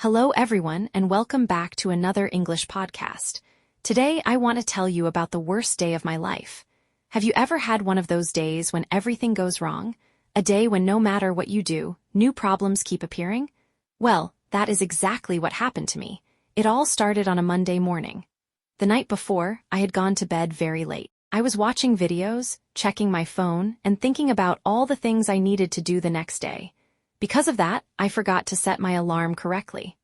Hello everyone and welcome back to another English podcast. Today I want to tell you about the worst day of my life. Have you ever had one of those days when everything goes wrong? A day when no matter what you do, new problems keep appearing? Well, that is exactly what happened to me. It all started on a Monday morning. The night before, I had gone to bed very late. I was watching videos, checking my phone, and thinking about all the things I needed to do the next day. Because of that, I forgot to set my alarm correctly.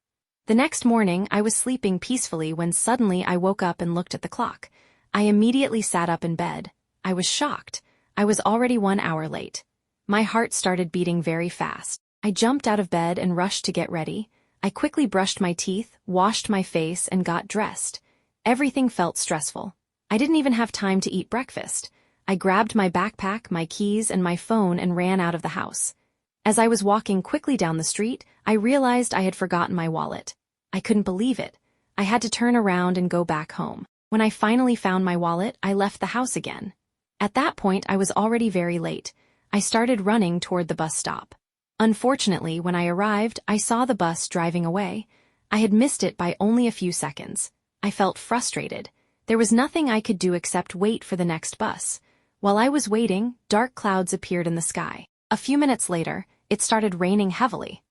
The next morning, I was sleeping peacefully when suddenly I woke up and looked at the clock. I immediately sat up in bed. I was shocked. I was already 1 hour late. My heart started beating very fast. I jumped out of bed and rushed to get ready. I quickly brushed my teeth, washed my face, and got dressed. Everything felt stressful. I didn't even have time to eat breakfast. I grabbed my backpack, my keys, and my phone and ran out of the house. As I was walking quickly down the street, I realized I had forgotten my wallet. I couldn't believe it. I had to turn around and go back home. When I finally found my wallet, I left the house again. At that point, I was already very late. I started running toward the bus stop. Unfortunately, when I arrived, I saw the bus driving away. I had missed it by only a few seconds. I felt frustrated. There was nothing I could do except wait for the next bus. While I was waiting, dark clouds appeared in the sky. A few minutes later, it started raining heavily.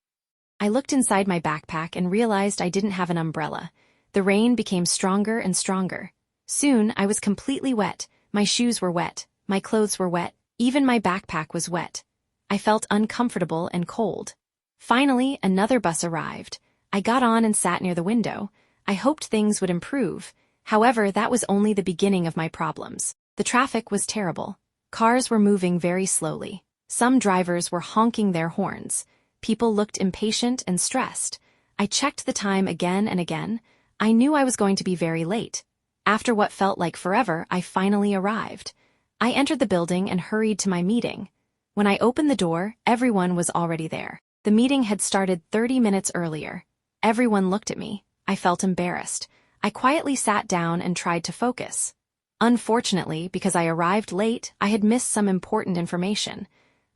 I looked inside my backpack and realized I didn't have an umbrella. The rain became stronger and stronger. Soon, I was completely wet. My shoes were wet. My clothes were wet. Even my backpack was wet. I felt uncomfortable and cold. Finally, another bus arrived. I got on and sat near the window. I hoped things would improve. However, that was only the beginning of my problems. The traffic was terrible. Cars were moving very slowly. Some drivers were honking their horns. People looked impatient and stressed. I checked the time again and again. I knew I was going to be very late. After what felt like forever, I finally arrived. I entered the building and hurried to my meeting. When I opened the door, everyone was already there. The meeting had started 30 minutes earlier. Everyone looked at me. I felt embarrassed. I quietly sat down and tried to focus. Unfortunately, because I arrived late, I had missed some important information.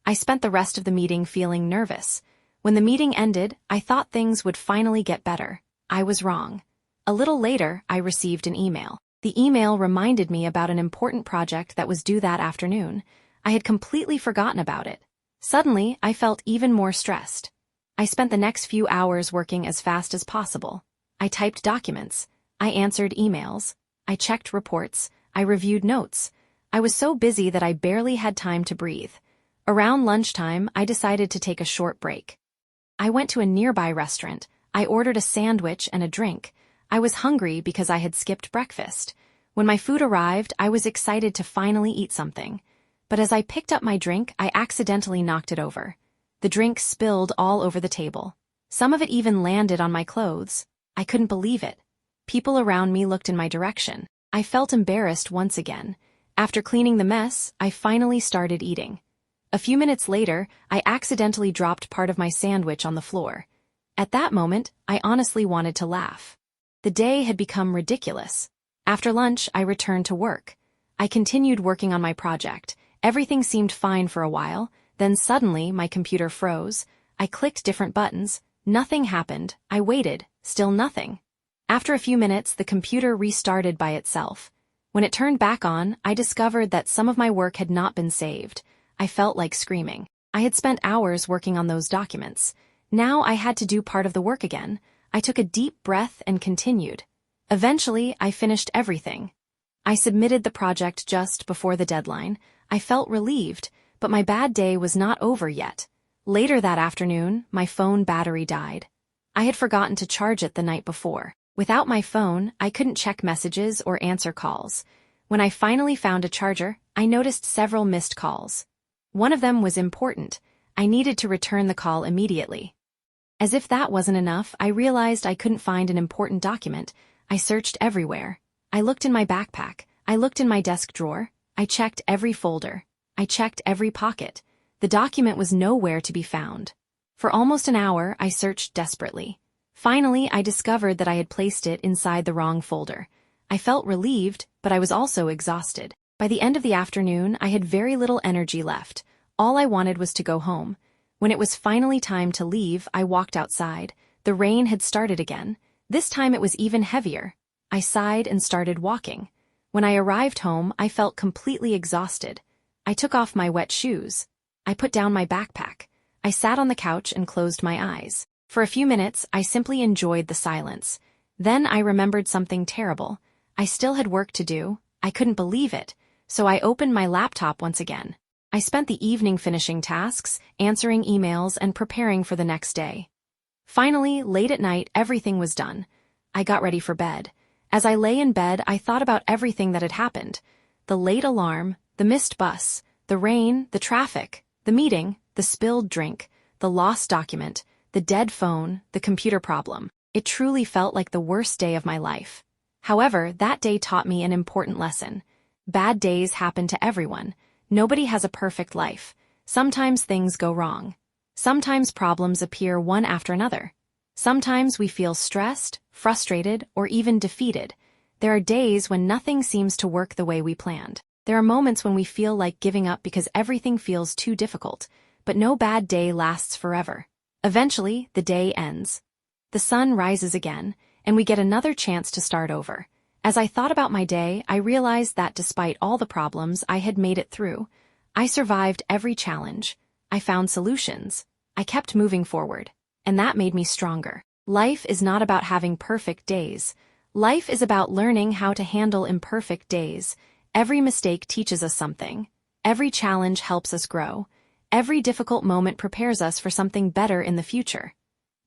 I spent the rest of the meeting feeling nervous. When the meeting ended, I thought things would finally get better. I was wrong. A little later, I received an email. The email reminded me about an important project that was due that afternoon. I had completely forgotten about it. Suddenly, I felt even more stressed. I spent the next few hours working as fast as possible. I typed documents. I answered emails. I checked reports. I reviewed notes. I was so busy that I barely had time to breathe. Around lunchtime, I decided to take a short break. I went to a nearby restaurant. I ordered a sandwich and a drink. I was hungry because I had skipped breakfast. When my food arrived, I was excited to finally eat something. But as I picked up my drink, I accidentally knocked it over. The drink spilled all over the table. Some of it even landed on my clothes. I couldn't believe it. People around me looked in my direction. I felt embarrassed once again. After cleaning the mess, I finally started eating. A few minutes later, I accidentally dropped part of my sandwich on the floor. At that moment, I honestly wanted to laugh. The day had become ridiculous. After lunch, I returned to work. I continued working on my project. Everything seemed fine for a while. Then suddenly, my computer froze. I clicked different buttons. Nothing happened. I waited. Still nothing. After a few minutes, the computer restarted by itself. When it turned back on, I discovered that some of my work had not been saved. I felt like screaming. I had spent hours working on those documents. Now I had to do part of the work again. I took a deep breath and continued. Eventually, I finished everything. I submitted the project just before the deadline. I felt relieved, but my bad day was not over yet. Later that afternoon, my phone battery died. I had forgotten to charge it the night before. Without my phone, I couldn't check messages or answer calls. When I finally found a charger, I noticed several missed calls. One of them was important. I needed to return the call immediately. As if that wasn't enough, I realized I couldn't find an important document. I searched everywhere. I looked in my backpack. I looked in my desk drawer. I checked every folder. I checked every pocket. The document was nowhere to be found. For almost an hour, I searched desperately. Finally, I discovered that I had placed it inside the wrong folder. I felt relieved, but I was also exhausted. By the end of the afternoon, I had very little energy left. All I wanted was to go home. When it was finally time to leave, I walked outside. The rain had started again. This time it was even heavier. I sighed and started walking. When I arrived home, I felt completely exhausted. I took off my wet shoes. I put down my backpack. I sat on the couch and closed my eyes. For a few minutes, I simply enjoyed the silence. Then I remembered something terrible. I still had work to do. I couldn't believe it. So I opened my laptop once again. I spent the evening finishing tasks, answering emails, and preparing for the next day. Finally, late at night, everything was done. I got ready for bed. As I lay in bed, I thought about everything that had happened. The late alarm, the missed bus, the rain, the traffic, the meeting, the spilled drink, the lost document, the dead phone, the computer problem. It truly felt like the worst day of my life. However, that day taught me an important lesson. Bad days happen to everyone. Nobody has a perfect life. Sometimes things go wrong. Sometimes problems appear one after another. Sometimes we feel stressed, frustrated, or even defeated. There are days when nothing seems to work the way we planned. There are moments when we feel like giving up because everything feels too difficult. But no bad day lasts forever. Eventually, the day ends. The sun rises again, and we get another chance to start over. As I thought about my day, I realized that despite all the problems, I had made it through. I survived every challenge. I found solutions. I kept moving forward. And that made me stronger. Life is not about having perfect days. Life is about learning how to handle imperfect days. Every mistake teaches us something. Every challenge helps us grow. Every difficult moment prepares us for something better in the future.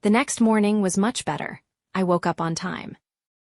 The next morning was much better. I woke up on time.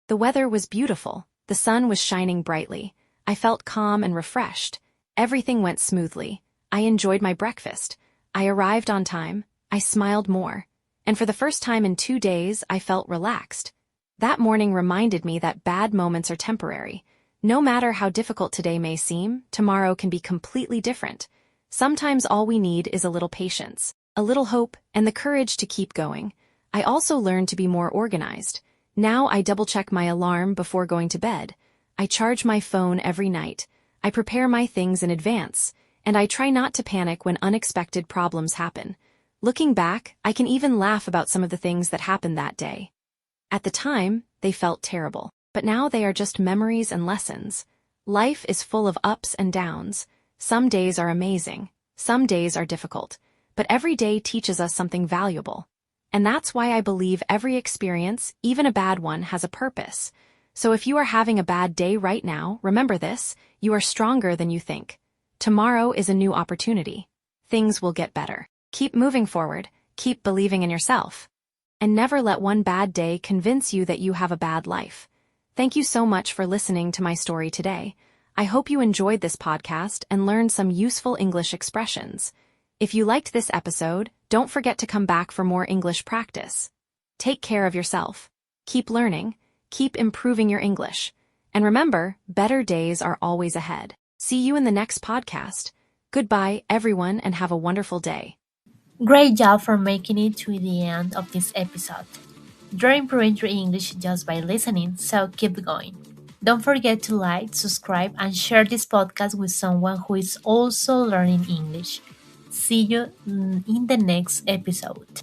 The weather was beautiful. The sun was shining brightly. I felt calm and refreshed. Everything went smoothly. I enjoyed my breakfast. I arrived on time. I smiled more. And for the first time in 2 days, I felt relaxed. That morning reminded me that bad moments are temporary. No matter how difficult today may seem, tomorrow can be completely different. Sometimes all we need is a little patience, a little hope, and the courage to keep going. I also learned to be more organized. Now I double-check my alarm before going to bed. I charge my phone every night. I prepare my things in advance. And I try not to panic when unexpected problems happen. Looking back, I can even laugh about some of the things that happened that day. At the time, they felt terrible. But now they are just memories and lessons. Life is full of ups and downs. Some days are amazing. Some days are difficult. But every day teaches us something valuable. And that's why I believe every experience, even a bad one, has a purpose. So if you are having a bad day right now, remember this: you are stronger than you think. Tomorrow is a new opportunity. Things will get better. Keep moving forward. Keep believing in yourself. And never let one bad day convince you that you have a bad life. Thank you so much for listening to my story today. I hope you enjoyed this podcast and learned some useful English expressions. If you liked this episode, don't forget to come back for more English practice. Take care of yourself. Keep learning. Keep improving your English. And remember, better days are always ahead. See you in the next podcast. Goodbye, everyone, and have a wonderful day. Great job for making it to the end of this episode. You're improving your English just by listening, so keep going. Don't forget to like, subscribe, and share this podcast with someone who is also learning English. See you in the next episode.